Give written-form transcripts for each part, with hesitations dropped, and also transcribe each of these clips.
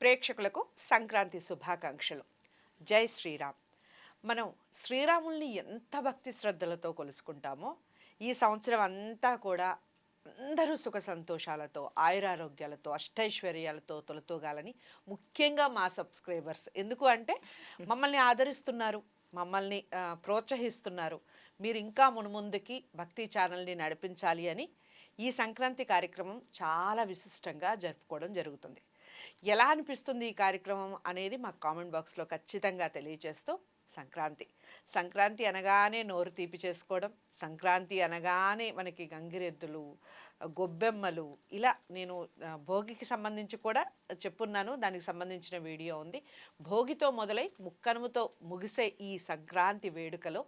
ప్రేక్షకులకు సంక్రాంతి శుభాకాంక్షలు. జై శ్రీరామ్. మనం శ్రీరాముల్ని ఎంత భక్తి శ్రద్ధలతో కొలుసుకుంటామో ఈ సంవత్సరం అంతా కూడా అందరూ సుఖ సంతోషాలతో ఆయురారోగ్యాలతో అష్టైశ్వర్యాలతో తొలతూగాలని ముఖ్యంగా మా సబ్స్క్రైబర్స్. ఎందుకు అంటే మమ్మల్ని ఆదరిస్తున్నారు, మమ్మల్ని ప్రోత్సహిస్తున్నారు. మీరు ఇంకా మున్ముందుకి భక్తి ఛానల్ని నడిపించాలి అని ఈ సంక్రాంతి కార్యక్రమం చాలా విశిష్టంగా జరుపుకోవడం జరుగుతుంది. ఎలా అనిపిస్తుంది ఈ కార్యక్రమం అనేది మాకు కామెంట్ బాక్స్లో ఖచ్చితంగా తెలియజేస్తూ, సంక్రాంతి అనగానే నోరు తీపి చేసుకోవడం, సంక్రాంతి అనగానే మనకి గంగిరెద్దులు, గొబ్బెమ్మలు, ఇలా నేను భోగికి సంబంధించి కూడా చెప్పున్నాను. దానికి సంబంధించిన వీడియో ఉంది. భోగితో మొదలై ముక్కనుముతో ముగిసే ఈ సంక్రాంతి వేడుకలో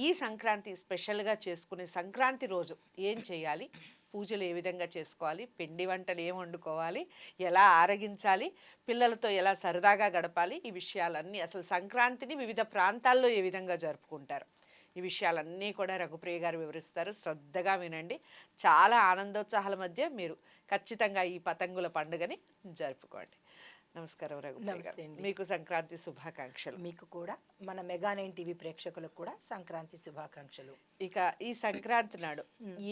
ఈ సంక్రాంతి స్పెషల్గా చేసుకునే సంక్రాంతి రోజు ఏం చేయాలి, పూజలు ఏ విధంగా చేసుకోవాలి, పిండి వంటలు ఏం వండుకోవాలి, ఎలా ఆరగించాలి, పిల్లలతో ఎలా సరదాగా గడపాలి, ఈ విషయాలన్నీ, అసలు సంక్రాంతిని వివిధ ప్రాంతాల్లో ఏ విధంగా జరుపుకుంటారు, ఈ విషయాలన్నీ కూడా రఘుప్రియ గారు వివరిస్తారు. శ్రద్ధగా వినండి. చాలా ఆనందోత్సాహాల మధ్య మీరు ఖచ్చితంగా ఈ పతంగుల పండుగని జరుపుకోండి. నమస్కారం రఘుప్రియ గారు, మీకు సంక్రాంతి శుభాకాంక్షలు. మీకు కూడా, మన మెగా9 టీవీ ప్రేక్షకులకు కూడా సంక్రాంతి శుభాకాంక్షలు. ఇక ఈ సంక్రాంతి నాడు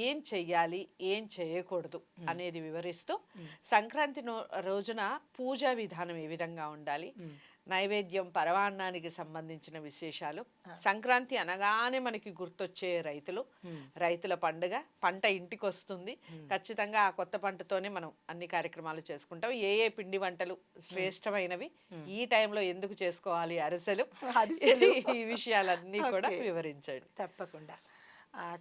ఏం చెయ్యాలి, ఏం చేయకూడదు అనేది వివరిస్తూ, సంక్రాంతి రోజున పూజా విధానం ఏ విధంగా ఉండాలి, నైవేద్యం పరవాన్నానికి సంబంధించిన విశేషాలు, సంక్రాంతి అనగానే మనకి గుర్తొచ్చే రైతుల పండుగ, పంట ఇంటికి వస్తుంది, ఖచ్చితంగా ఆ కొత్త పంటతోనే మనం అన్ని కార్యక్రమాలు చేసుకుంటాం. ఏ ఏ పిండి వంటలు శ్రేష్టమైనవి, ఈ టైంలో ఎందుకు చేసుకోవాలి, అరిసెలు, ఈ విషయాలన్నీ కూడా వివరించండి. తప్పకుండా.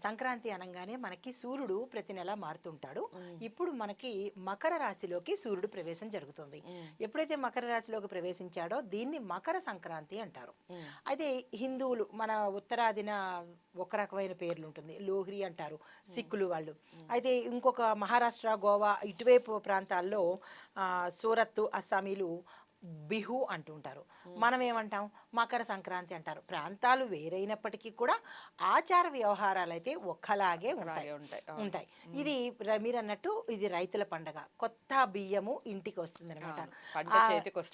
సంక్రాంతి అనగానే మనకి సూర్యుడు ప్రతి నెల మారుతుంటాడు. ఇప్పుడు మనకి మకర రాశిలోకి సూర్యుడు ప్రవేశం జరుగుతుంది. ఎప్పుడైతే మకర రాశిలోకి ప్రవేశించాడో దీన్ని మకర సంక్రాంతి అంటారు. అయితే హిందువులు మన ఉత్తరాదిన ఒక రకమైన పేర్లు ఉంటుంది, లోహ్రి అంటారు సిక్కులు వాళ్ళు. అయితే ఇంకొక మహారాష్ట్ర, గోవా ఇటువైపు ప్రాంతాల్లో సూరత్, అస్సామీలు బిహు అంటుంటారు. మనం ఏమంటాం, మకర సంక్రాంతి అంటారు. ప్రాంతాలు వేరైనప్పటికీ కూడా ఆచార వ్యవహారాలు అయితే ఒక్కలాగే ఉంటాయి. ఇది మీరు అన్నట్టు ఇది రైతుల పండగ. కొత్త బియ్యము ఇంటికి వస్తుంది అనమాట,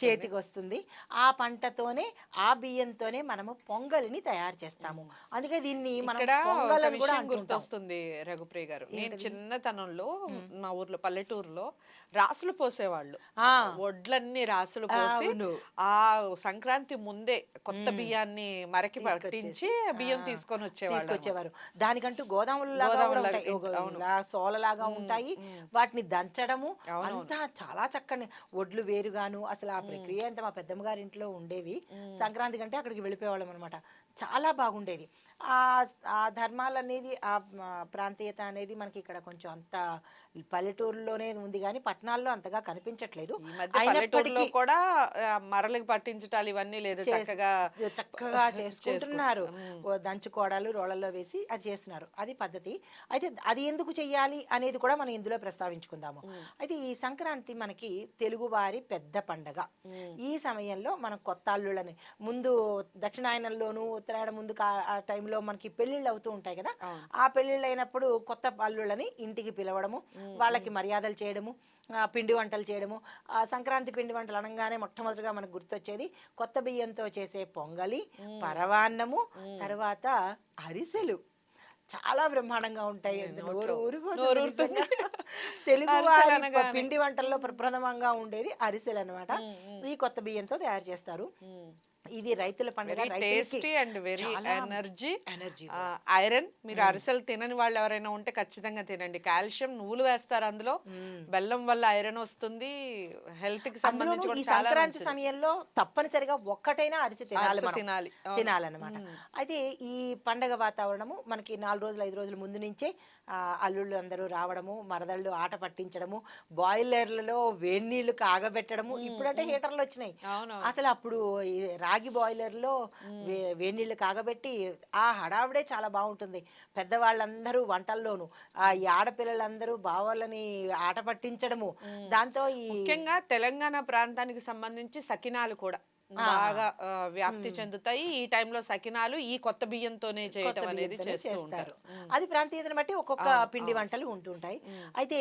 చేతికి వస్తుంది. ఆ పంటతోనే, ఆ బియ్యంతోనే మనము పొంగలిని తయారు చేస్తాము. అందుకే దీన్ని మనం గుర్తొస్తుంది రఘుప్రియ గారు. నేను చిన్నతనంలో మా ఊర్లో పల్లెటూరులో రాసులు పోసేవాళ్ళు, వడ్లన్నీ రాసులు పోసి ఆ సంక్రాంతి ముందే కొత్త బియ్యాన్ని మరకి పట్టించి బియ్యం తీసుకొని వచ్చేవారు. దానికంటూ గోదాములు సోలలాగా ఉంటాయి, వాటిని దంచడము అంతా చాలా చక్కని, ఒడ్లు వేరుగాను, అసలు ఆ ప్రక్రియ అంతా మా పెద్దమ్మ గారి ఇంట్లో ఉండేవి. సంక్రాంతి కంటే అక్కడికి వెళ్ళిపోయేవాళ్ళం అనమాట. చాలా బాగుండేది. ఆ ధర్మాలు అనేది, ఆ ప్రాంతీయత అనేది మనకి ఇక్కడ కొంచెం అంత పల్లెటూరులోనే ఉంది కానీ పట్టణాల్లో అంతగా కనిపించట్లేదు. అయినప్పటికీ కూడా మరలకి పట్టించటాలు ఇవన్నీ లేదు, చక్కగా చేసుకుంటున్నారు. దంచుకోవడాలు రోళ్ళల్లో వేసి అది చేస్తున్నారు, అది పద్ధతి. అయితే అది ఎందుకు చెయ్యాలి అనేది కూడా మనం ఇందులో ప్రస్తావించుకుందాము. అయితే ఈ సంక్రాంతి మనకి తెలుగువారి పెద్ద పండగ. ఈ సమయంలో మనం కొత్త అల్లుళ్ళని, ముందు దక్షిణాయనంలోను ఉత్తరాయణ ముందు ఆ టైంలో మనకి పెళ్లిళ్ళు అవుతూ ఉంటాయి కదా, ఆ పెళ్లిళ్ళు అయినప్పుడు కొత్త అల్లుళ్ళని ఇంటికి పిలవడము, వాళ్ళకి మర్యాదలు చేయడము, పిండి వంటలు చేయడము. ఆ సంక్రాంతి పిండి వంటలు అనగానే మొట్టమొదటిగా మనకు గుర్తొచ్చేది కొత్త బియ్యంతో చేసే పొంగలి, పరవాన్నము, తర్వాత అరిసెలు. చాలా బ్రహ్మాండంగా ఉంటాయి. తెలుగు పిండి వంటల్లో ప్రప్రథమంగా ఉండేది అరిసెలు అనమాట. ఈ కొత్త బియ్యంతో తయారు చేస్తారు. ఇది రైతుల పండుగ. Tasty and very energy, iron. మీరు అరిసెలు తినని వాళ్ళు ఎవరైనా ఉంటే ఖచ్చితంగా తినండి. కాల్షియం, నువ్వులు వేస్తారు అందులో, బెల్లం వల్ల ఐరన్ వస్తుంది, హెల్త్ కి సంబంధించి. సంక్రాంతి సమయంలో తప్పనిసరిగా ఒక్కటైనా అరిసె తినాలన్నమాట. అయితే ఈ పండగ వాతావరణము మనకి 4 రోజులు 5 రోజుల ముందు నుంచే అల్లుళ్ళు అందరూ రావడము, మరదళ్ళు ఆట పట్టించడము, బాయిలర్లలో వేడి నీళ్లు కాగబెట్టడము. ఇప్పుడంటే హీటర్లు వచ్చినాయి, అసలు అప్పుడు రాగి బాయిలర్లో వేడి నీళ్లు కాగబెట్టి ఆ హడావిడే చాలా బాగుంటుంది. పెద్దవాళ్ళందరూ వంటల్లోనూ, ఈ ఆడపిల్లలందరూ బావళ్ళని ఆట పట్టించడము. దాంతో ముఖ్యంగా తెలంగాణ ప్రాంతానికి సంబంధించి సకినాలు కూడా బాగా వ్యాప్తి చెందుతాయి. ఈ టైంలో సకినాలు ఈ కొత్త బియ్యంతోనే కొత్త చేయటం అనేది బియ్యంతోనే చేస్తూ చేస్తారు. ఉంటారు. ఉమ్. అది ప్రాంతీయతను బట్టి ఒక్కొక్క అవును, పిండి అవును. వంటలు ఉంటుంటాయి. ఉమ్. అయితే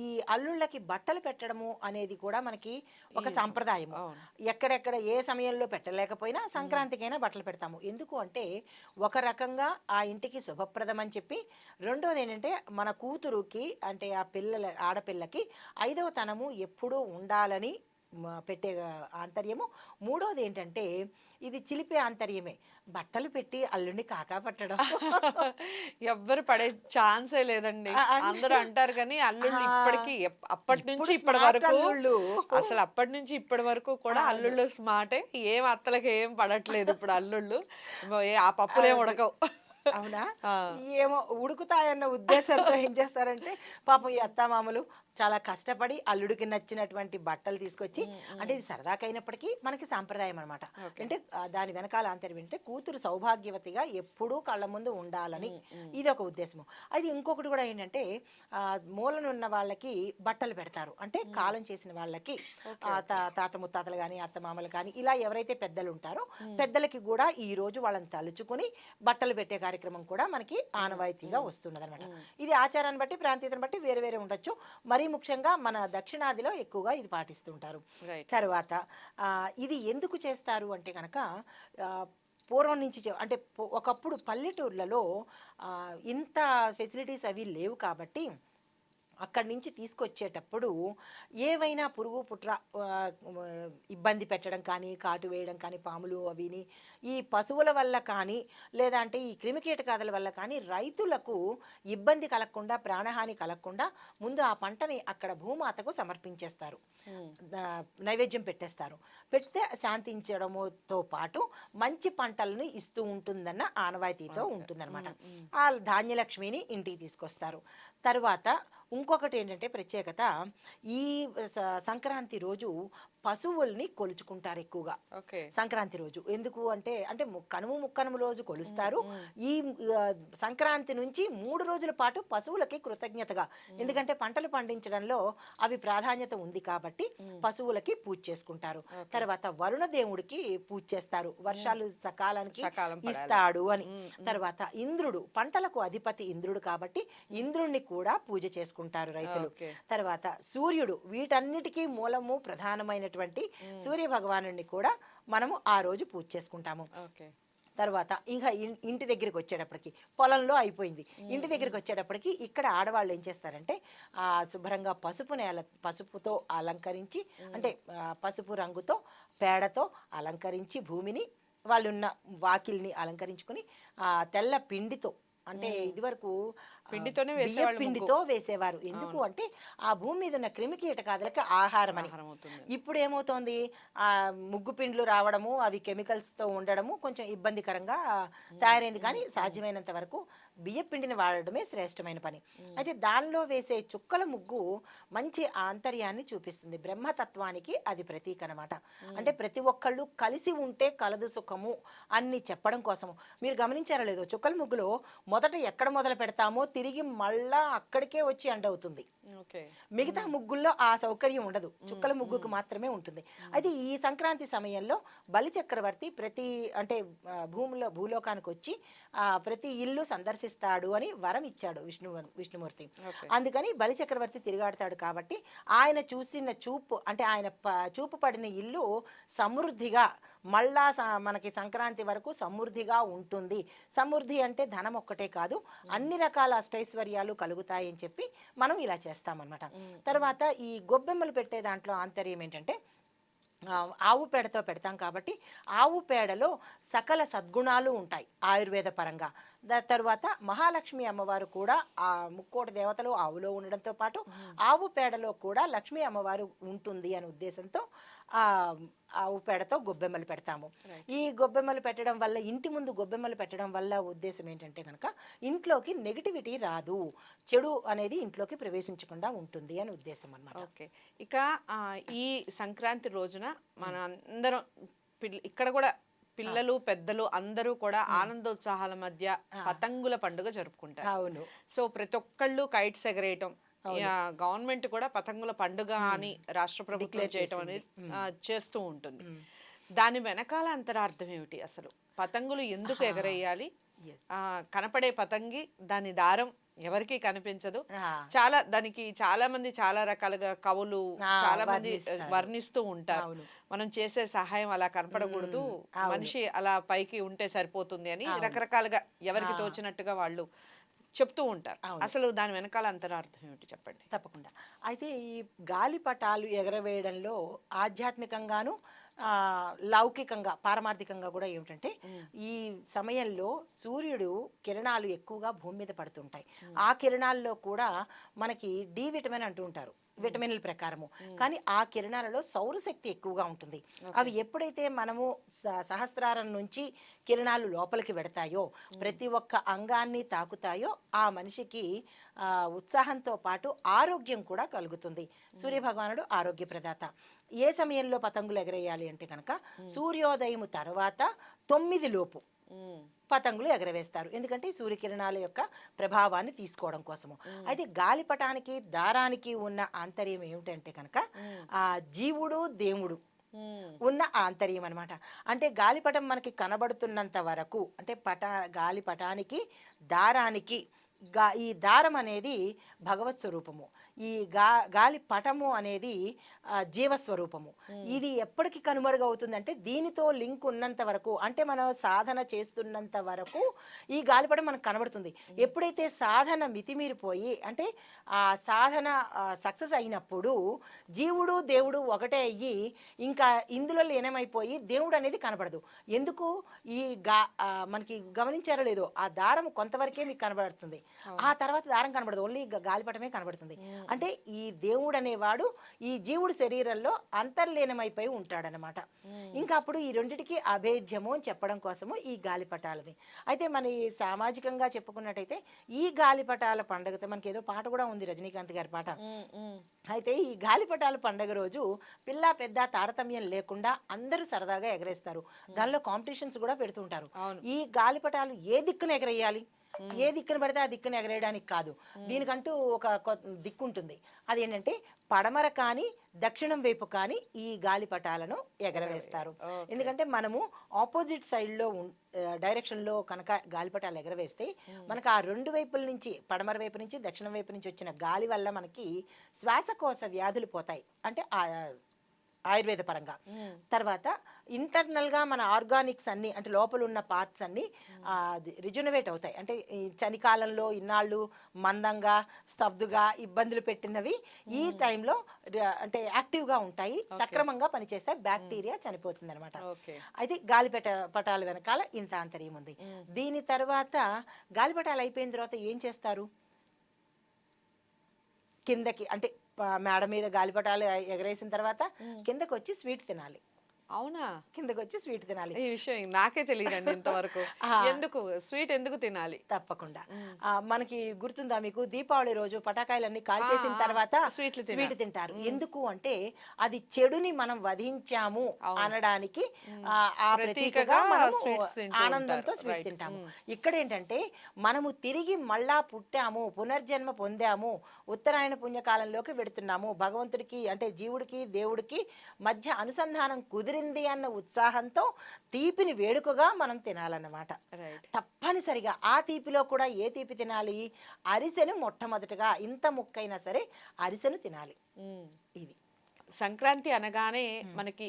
ఈ అల్లుళ్ళకి బట్టలు పెట్టడము అనేది కూడా మనకి ఈ ఒక సాంప్రదాయము. అవును. ఎక్కడెక్కడ ఏ సమయంలో పెట్టలేకపోయినా సంక్రాంతికైనా బట్టలు పెడతాము. ఎందుకు అంటే ఒక రకంగా ఆ ఇంటికి శుభప్రదం అని చెప్పి, రెండోదేంటంటే మన కూతురుకి అంటే ఆ ఆడపిల్లకి 5వ తనము ఎప్పుడూ ఉండాలని పెట్టే ఆంతర్యము. మూడోదేంటంటే ఇది చిలిపే ఆంతర్యమే. బట్టలు పెట్టి అల్లుడిని కాకా పట్టడం. ఎవ్వరు పడే ఛాన్సే లేదండి. అందరూ అంటే అంటారు కానీ ఆ! అల్లుళ్ళు ఇప్పటికి అప్పటి నుంచి ఇప్పుడు ఇప్పటి స్మార్ట్ వరకు అల్లుళ్ళు. అసలు అప్పటి నుంచి ఇప్పటి వరకు కూడా అవును. అల్లుళ్ళు స్మార్టే. ఏం అత్తలకి ఏం పడట్లేదు ఇప్పుడు అల్లుళ్ళు. ఆ పప్పులేం అది. ఉడకవు. అవునా? ఆ! ఏమో ఉడుకుతాయన్న ఉద్దేశంతో ఏం చేస్తారంటే, పాపం ఈ అత్తామామలు చాలా కష్టపడి అల్లుడికి నచ్చినటువంటి బట్టలు తీసుకొచ్చి, హ్మ్. అంటే హ్మ్. ఇది సరదాకైనప్పటికీ మనకి సాంప్రదాయం అనమాట. ఓకే. అంటే దాని వెనకాల ఆంతర్యం ఏంటంటే, కూతురు సౌభాగ్యవతిగా ఎప్పుడూ కళ్ళ ముందు ఉండాలని. హ్మ్. హ్మ్. ఇదొక ఉద్దేశము. అయితే ఇంకొకటి కూడా ఏంటంటే, మూలనున్న వాళ్ళకి బట్టలు పెడతారు. అంటే హ్మ్. కాలం చేసిన వాళ్ళకి ఓకే. ఓకే. తాత ముత్తాతలు గాని, అత్తమామలు కానీ ఇలా ఎవరైతే పెద్దలు ఉంటారో, హ్మ్. పెద్దలకి కూడా ఈ రోజు వాళ్ళని తలుచుకొని బట్టలు పెట్టే కార్యక్రమం కూడా మనకి హ్మ్. ఆనవాయితీగా హ్మ్. వస్తున్నదనమాట. హ్మ్. ఇది ఆచారాన్ని బట్టి, ప్రాంతీయతను బట్టి వేరే వేరే ఉండొచ్చు. మరీ ముఖ్యంగా మన దక్షిణాదిలో ఎక్కువగా ఇది పాటిస్తుంటారు. రైట్. తర్వాత ఇది ఎందుకు చేస్తారు అంటే గనక ఆహ్, పూర్వం నుంచి అంటే ఒకప్పుడు పల్లెటూర్లలో ఇంత ఫెసిలిటీస్ అవి లేవు కాబట్టి అక్కడి నుంచి తీసుకొచ్చేటప్పుడు ఏవైనా పురుగు పుట్ర ఆహ్, ఇబ్బంది పెట్టడం కానీ, కాటు వేయడం కానీ, పాములు అవిని ఈ పశువుల వల్ల కానీ, లేదా అంటే ఈ క్రిమికీటకాదుల వల్ల కానీ రైతులకు ఇబ్బంది కలగకుండా, ప్రాణహాని కలగకుండా ముందు ఆ పంటని అక్కడ భూమాతకు సమర్పించేస్తారు. హ్మ్. నైవేద్యం పెట్టేస్తారు. పెడితే శాంతించడముతో పాటు మంచి పంటలను ఇస్తూ ఉంటుందన్న ఆనవాయితీతో ఓకే. ఉంటుందన్నమాట. హ్మ్. హ్మ్. ఆ ధాన్యలక్ష్మిని ఇంటికి తీసుకొస్తారు. తరువాత ఇంకొకటి ఏంటంటే ప్రత్యేకత, ఈ సంక్రాంతి రోజు పశువుల్ని కొలుచుకుంటారు ఎక్కువగా. ఓకే. సంక్రాంతి రోజు ఎందుకు అంటే అంటే కనుమ ముక్కనుమ రోజు హ్మ్. కొలుస్తారు. హ్మ్. ఈ సంక్రాంతి నుంచి 3 రోజుల పాటు పశువులకి కృతజ్ఞతగా, హ్మ్. ఎందుకంటే పంటలు పండించడంలో అవి ప్రాధాన్యత ఉంది కాబట్టి హ్మ్. పశువులకి పూజ చేసుకుంటారు. ఓకే. తర్వాత వరుణ దేవుడికి పూజ చేస్తారు, హ్మ్. వర్షాలు సకాలానికి సకాలం పడాలని. ఇస్తాడు అని. హ్మ్. హ్మ్. తర్వాత ఇంద్రుడు, పంటలకు అధిపతి ఇంద్రుడు కాబట్టి హ్మ్. ఇంద్రుణ్ణి కూడా పూజ చేసుకుంటారు రైతులు. ఓకే. తర్వాత సూర్యుడు, వీటన్నిటికీ మూలము ప్రధానమైనటువంటి హ్మ్. సూర్య భగవానుడిని కూడా మనము ఆ రోజు పూజ చేసుకుంటాము. ఓకే. తర్వాత ఇక ఇంటి దగ్గరికి వచ్చేటప్పటికి పొలంలో అయిపోయింది. హ్మ్. ఇంటి హ్మ్. దగ్గరికి వచ్చేటప్పటికి ఇక్కడ ఆడవాళ్ళు ఏం చేస్తారంటే శుభ్రంగా పసుపుతో అలంకరించి, హ్మ్. అంటే పసుపు రంగుతో పేడతో అలంకరించి భూమిని, వాళ్ళున్న వాకిల్ని అలంకరించుకొని తెల్ల పిండితో, అంటే హ్మ్. ఇదివరకు పిండితోనే బియ్యపు వేసేవాళ్ళు ముగ్గు. పిండితో వేసేవారు. ఎందుకు అవును. అంటే ఆ భూమి మీద ఉన్న క్రిమికీటకాదులకి ఆహారమని. ఆహారం అవుతుంది. ఇప్పుడు ఏమవుతోంది, ముగ్గు పిండ్లు రావడము, అవి కెమికల్స్‌తో ఉండడము కొంచెం ఇబ్బందికరంగా హ్మ్. తయారైంది. హ్మ్. కానీ హ్మ్. సాధ్యమైనంత వరకు బియ్యపు పిండిని వాడడమే శ్రేష్టమైన పని. హ్మ్. అయితే దానిలో వేసే చుక్కల ముగ్గు మంచి ఆంతర్యాన్ని చూపిస్తుంది. బ్రహ్మతత్వానికి అది ప్రతీక అనమాట. హ్మ్. అంటే ప్రతి ఒక్కళ్ళు కలిసి ఉంటే కలదు సుఖము అని చెప్పడం కోసము. మీరు గమనించారో లేదో, చుక్కల ముగ్గులో మొదట ఎక్కడ మొదలు పెడతామో తిరిగి మళ్ళా అక్కడికే వచ్చి ఎండ్ అవుతుంది. ఓకే. మిగతా హ్మ్. ముగ్గుల్లో ఆ సౌకర్యం ఉండదు. హ్మ్. చుక్కల ముగ్గుకు హ్మ్. మాత్రమే ఉంటుంది. హ్మ్. అయితే ఈ సంక్రాంతి సమయంలో బలిచక్రవర్తి ప్రతి అంటే భూలోకానికొచ్చి ప్రతి ఇల్లు సందర్శిస్తాడు అని వరం ఇచ్చాడు విష్ణుమూర్తి. ఓకే. అందుకని బలిచక్రవర్తి తిరుగాడతాడు కాబట్టి ఆయన చూసిన చూపు, అంటే ఆయన చూపు పడిన ఇల్లు సమృద్ధిగా మళ్ళా మనకి సంక్రాంతి వరకు సమృద్ధిగా ఉంటుంది. సమృద్ధి అంటే ధనం ఒక్కటే కాదు, హ్మ్. అన్ని రకాల అష్టైశ్వర్యాలు కలుగుతాయని చెప్పి మనం ఇలా చేస్తామన్నమాట. హ్మ్. హ్మ్. తర్వాత ఈ గొబ్బెమ్మలు పెట్టే దాంట్లో ఆంతర్యం ఏంటంటే, ఆవు పేడతో పెడతాం కాబట్టి ఆవు పేడలో సకల సద్గుణాలు ఉంటాయి ఆయుర్వేద పరంగా. తర్వాత మహాలక్ష్మి అమ్మవారు కూడా ఆ ముక్కోటి దేవతలు ఆవులో ఉండడంతో పాటు హ్మ్. ఆవు పేడలో కూడా లక్ష్మీ అమ్మవారు ఉంటుంది అనే ఉద్దేశంతో ఆ ఆవు పేడతో గొబ్బెమ్మలు పెడతాము. రైట్. ఈ గొబ్బెమ్మలు పెట్టడం వల్ల, ఇంటి ముందు గొబ్బెమ్మలు పెట్టడం వల్ల ఉద్దేశం ఏంటంటే కనుక ఇంట్లోకి నెగిటివిటీ రాదు, చెడు అనేది ఇంట్లోకి ప్రవేశించకుండా ఉంటుంది అని ఉద్దేశం అన్నమాట. ఓకే. ఇక ఈ సంక్రాంతి రోజున మనందరం ఇక్కడ కూడా పిల్లలు, పెద్దలు అందరూ కూడా ఆనందోత్సాహాల మధ్య పతంగుల పండుగ జరుపుకుంటారు. అవును. సో, ప్రతి ఒక్కళ్ళు కైట్స్ ఎగరేయటం. అవును. గవర్నమెంట్ కూడా పతంగుల పండుగ అని రాష్ట్ర ప్రభుత్వం డిక్లేర్ చేయటం చేసింది. అనేది చేస్తూ ఉంటుంది. ఉమ్. దాని వెనకాల అంతరార్థం ఏమిటి అసలు? పతంగులు ఎందుకు ఆహా. ఎగరేయాలి? Yes. కనపడే పతంగి దాని దారం ఎవరికీ కనిపించదు. ఆ, దానికి చాలా మంది చాలా రకాలుగా కవులు ఆ, చాలా మంది వర్ణిస్తారు. వర్ణిస్తూ ఉంటారు. అవును. మనం చేసే సహాయం అలా కనపడకూడదు. అవును. మనిషి అలా పైకి ఉంటే సరిపోతుంది అని అవును. రకరకాలుగా ఎవరికి ఆ. తోచినట్టుగా వాళ్ళు చెప్తూ ఉంటారు. అవును. అసలు దాని వెనకాల అంతరార్థం ఏమిటి చెప్పండి? తప్పకుండా. అయితే ఈ గాలిపటాలు ఎగరవేయడంలో ఆధ్యాత్మికంగాను, లౌకికంగా, పారమార్థికంగా కూడా ఏమిటంటే, ఈ సమయంలో సూర్యుడు కిరణాలు ఎక్కువగా భూమి మీద పడుతుంటాయి. ఆ కిరణాల్లో కూడా మనకి డి విటమిన్ అంటూ ఉంటారు, విటమిన్ల ప్రకారము. కానీ ఆ కిరణాలలో సౌరశక్తి ఎక్కువగా ఉంటుంది. అవి ఎప్పుడైతే మనము సహస్రారం నుంచి కిరణాలు లోపలికి వెడతాయో, ప్రతి ఒక్క అంగాన్ని తాకుతాయో, ఆ మనిషికి ఉత్సాహంతో పాటు ఆరోగ్యం కూడా కలుగుతుంది. సూర్యభగవానుడు ఆరోగ్య ప్రదాత. ఏ సమయంలో పతంగులు ఎగరేయాలి అంటే కనుక సూర్యోదయం తర్వాత 9 లోపు పతంగులు ఎగరవేస్తారు. ఎందుకంటే సూర్యకిరణాల యొక్క ప్రభావాన్ని తీసుకోవడం కోసము. అయితే గాలిపటానికి దారానికి ఉన్న ఆంతర్యం ఏమిటంటే కనుక ఆ జీవుడు దేవుడు ఉన్న ఆంతర్యం అనమాట. అంటే గాలిపటం మనకి కనబడుతున్నంత వరకు, అంటే గాలిపటానికి దారానికి ఈ దారం అనేది భగవత్ స్వరూపము, ఈ గాలి పటము అనేది జీవస్వరూపము. ఇది ఎప్పటికి కనుమరుగవుతుందంటే దీనితో లింక్ ఉన్నంత వరకు, అంటే మనం సాధన చేస్తున్నంత వరకు ఈ గాలిపటం మనకు కనబడుతుంది. ఎప్పుడైతే సాధన మితిమీరిపోయి, అంటే ఆ సాధన సక్సెస్ అయినప్పుడు జీవుడు దేవుడు ఒకటే అయ్యి ఇంకా ఇందులో లీనమైపోయి దేవుడు అనేది కనబడదు. ఎందుకు? ఈ మనకి గమనించారో లేదో, ఆ దారం కొంతవరకే మీకు కనబడుతుంది, ఆ తర్వాత దారం కనబడదు, ఓన్లీ గాలిపటమే కనబడుతుంది. అంటే ఈ దేవుడు అనేవాడు ఈ జీవుడు శరీరంలో అంతర్లీనమైపోయి ఉంటాడనమాట. ఇంకా అప్పుడు ఈ రెండిటికి అభేద్యము అని చెప్పడం కోసము ఈ గాలిపటాలది. అయితే మన ఈ సామాజికంగా చెప్పుకున్నట్టయితే ఈ గాలిపటాల పండుగతో మనకి ఏదో పాట కూడా ఉంది, రజనీకాంత్ గారి పాట. అయితే ఈ గాలిపటాల పండుగ రోజు పిల్ల పెద్ద తారతమ్యం లేకుండా అందరూ సరదాగా ఎగరేస్తారు. దానిలో కాంపిటీషన్స్ కూడా పెడుతుంటారు. ఈ గాలిపటాలు ఏ దిక్కున ఎగరేయాలి, ఏ దిక్కున పడితే ఆ దిక్కున ఎగరేయడానికి కాదు, దీనికంటూ ఒక దిక్కు ఉంటుంది. అదేంటంటే పడమర కానీ దక్షిణం వైపు కానీ ఈ గాలిపటాలను ఎగరవేస్తారు. ఎందుకంటే మనము ఆపోజిట్ సైడ్లో డైరెక్షన్లో కనుక గాలిపటాలు ఎగరవేస్తే మనకు ఆ రెండు వైపుల నుంచి, పడమర వైపు నుంచి దక్షిణం వైపు నుంచి వచ్చిన గాలి వల్ల మనకి శ్వాసకోశ వ్యాధులు పోతాయి, అంటే ఆయుర్వేద పరంగా. తర్వాత ఇంటర్నల్గా మన ఆర్గానిక్స్ అన్నీ, అంటే లోపల ఉన్న పార్ట్స్ అన్నీ రిజునవేట్ అవుతాయి. అంటే ఈ చలికాలంలో ఇన్నాళ్ళు మందంగా స్తబ్దుగా ఇబ్బందులు పెట్టినవి ఈ టైంలో అంటే యాక్టివ్గా ఉంటాయి, సక్రమంగా పనిచేస్తాయి, బ్యాక్టీరియా చనిపోతుంది అనమాట. అయితే పటాల వెనకాల ఇంత ఆంతర్యం ఉంది. దీని తర్వాత గాలిపటాలు అయిపోయిన తర్వాత ఏం చేస్తారు? కిందకి, అంటే మేడ మీద గాలిపటాలు ఎగరేసిన తర్వాత కిందకి వచ్చి స్వీట్ తినాలి. అవునా? కిందకి వచ్చి స్వీట్ తినాలి. ఈ విషయం నాకే తెలియదండి ఇంతవరకు. ఎందుకు స్వీట్ ఎందుకు తినాలి? తప్పకుండా. మనకి గుర్తుందా మీకు, దీపావళి రోజు పటాకాయలన్నీ కాల్చేసిన తర్వాత స్వీట్ తింటారు. ఎందుకు అంటే అది చెడుని మనం వధించాము అనడానికి ఆ ప్రతీకగా మనం ఆనందంతో స్వీట్ తింటాము. ఇక్కడ ఏంటంటే మనము తిరిగి మళ్ళా పుట్టాము, పునర్జన్మ పొందాము, ఉత్తరాయణ పుణ్యకాలంలోకి వెడుతున్నాము, భగవంతుడికి అంటే జీవుడికి దేవుడికి మధ్య అనుసంధానం కుదిరి అన్న ఉత్సాహంతో తీపిని వేడుకగా మనం తినాలన్నమాట. తప్పనిసరిగా ఆ తీపిలో కూడా ఏ తీపి తినాలి? అరిసెను మొట్టమొదటిగా, ఇంత ముక్కైనా సరే అరిసెను తినాలి. ఇది సంక్రాంతి అనగానే మనకి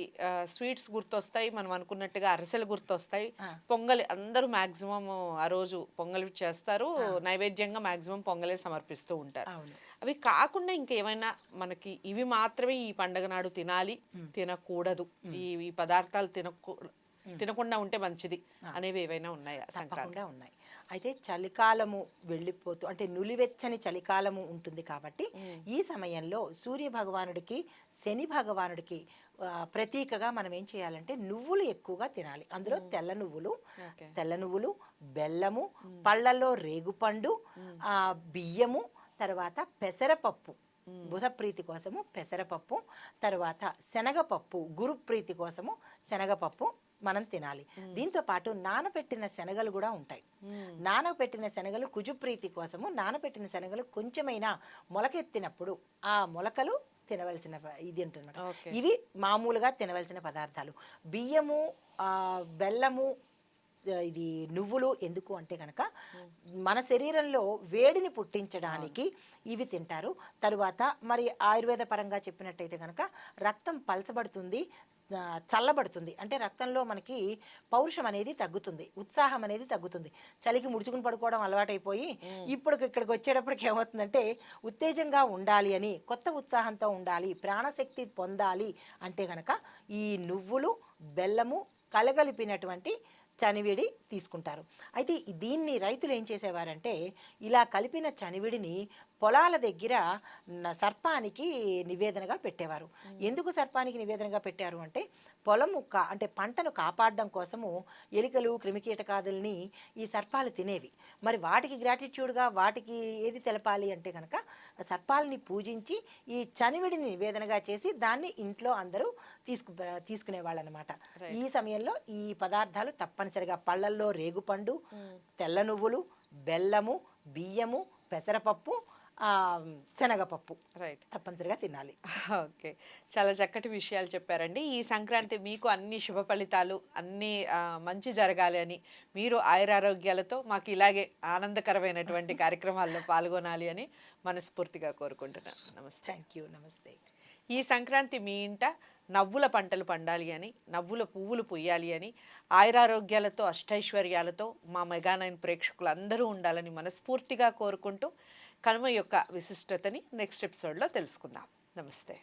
స్వీట్స్ గుర్తొస్తాయి, మనం అనుకున్నట్టుగా అరిసెలు గుర్తొస్తాయి, పొంగలి అందరూ మాక్సిమం ఆ రోజు పొంగలి చేస్తారు, నైవేద్యంగా మాక్సిమం పొంగలే సమర్పిస్తూ ఉంటారు. అవి కాకుండా ఇంకేమైనా మనకి ఇవి మాత్రమే ఈ పండగ నాడు తినాలి, తినకూడదు, ఈ పదార్థాలు తినకుండా ఉంటే మంచిది అనేవి ఏవైనా ఉన్నాయా? సంక్రాంతి ఉన్నాయి. అయితే చలికాలము వెళ్ళిపోతూ, అంటే నులివెచ్చని చలికాలము ఉంటుంది కాబట్టి ఈ సమయంలో సూర్య భగవానుడికి శని భగవానుడికి ప్రతీకగా మనం ఏం చేయాలంటే నువ్వులు ఎక్కువగా తినాలి. అందులో తెల్ల నువ్వులు, బెల్లము, పళ్ళల్లో రేగుపండు, బియ్యము, తర్వాత పెసరపప్పు, బుధ ప్రీతి కోసము పెసరపప్పు, తర్వాత శనగపప్పు, గురు ప్రీతి కోసము శనగపప్పు మనం తినాలి. దీంతో పాటు నానబెట్టిన శనగలు కూడా ఉంటాయి. నానబెట్టిన శనగలు కుజుప్రీతి కోసము, నానబెట్టిన శనగలు కొంచెమైనా మొలకెత్తినప్పుడు ఆ మొలకలు తినవలసిన ఇది ఉంటుందన్నమాట. ఓకే. ఇవి మామూలుగా తినవలసిన పదార్థాలు. బియ్యము, బెల్లము, ఇది నువ్వులు ఎందుకు అంటే కనుక మన శరీరంలో వేడిని పుట్టించడానికి ఇవి తింటారు. తరువాత మరి ఆయుర్వేద పరంగా చెప్పినట్టయితే కనుక రక్తం పలచబడుతుంది, చల్లబడుతుంది. అంటే రక్తంలో మనకి పౌరుషం అనేది తగ్గుతుంది, ఉత్సాహం అనేది తగ్గుతుంది. చలికి ముడుచుకుని పడుకోవడం అలవాటైపోయి ఇప్పుడు ఇక్కడికి వచ్చేటప్పటికి ఏమవుతుందంటే ఉత్తేజంగా ఉండాలి అని, కొత్త ఉత్సాహంతో ఉండాలి, ప్రాణశక్తి పొందాలి అంటే కనుక ఈ నువ్వులు, బెల్లము కలగలిపినటువంటి చనివిడి తీసుకుంటారు. అయితే దీన్ని రైతులు ఏం చేసేవారంటే ఇలా కలిపిన చనివిడిని పొలాల దగ్గర సర్పానికి నివేదనగా పెట్టేవారు. ఎందుకు సర్పానికి నివేదనగా పెట్టారు అంటే పొలము అంటే పంటను కాపాడడం కోసము ఎలికలు, క్రిమికీటకాదుల్ని ఈ సర్పాలు తినేవి. మరి వాటికి గ్రాటిట్యూడ్గా వాటికి ఏది తెలపాలి అంటే కనుక సర్పాలని పూజించి ఈ చనివిడిని నివేదనగా చేసి దాన్ని ఇంట్లో అందరూ తీసుకునేవాళ్ళు అనమాట. ఈ సమయంలో ఈ పదార్థాలు తప్పనిసరిగా పళ్ళల్లో రేగుపండు, తెల్ల నువ్వులు, బెల్లము, బియ్యము, పెసరపప్పు, శనగపప్పు రైట్. తప్పనిసరిగా తినాలి. ఓకే. చాలా చక్కటి విషయాలు చెప్పారండి. ఈ సంక్రాంతి మీకు అన్ని శుభ ఫలితాలు, అన్నీ మంచి జరగాలి అని, మీరు ఆయురారోగ్యాలతో మాకు ఇలాగే ఆనందకరమైనటువంటి కార్యక్రమాల్లో పాల్గొనాలి అని మనస్ఫూర్తిగా కోరుకుంటున్నాను. నమస్తే. Thank you. నమస్తే. ఈ సంక్రాంతి మీ ఇంట నవ్వుల పంటలు పండాలి అని, నవ్వుల పువ్వులు పొయ్యాలి అని, ఆయురారోగ్యాలతో అష్టైశ్వర్యాలతో మా మెగా9 ప్రేక్షకులందరూ ఉండాలని మనస్ఫూర్తిగా కోరుకుంటూ కనుమ యొక్క విశిష్టతని నెక్స్ట్ ఎపిసోడ్లో తెలుసుకుందాం. నమస్తే.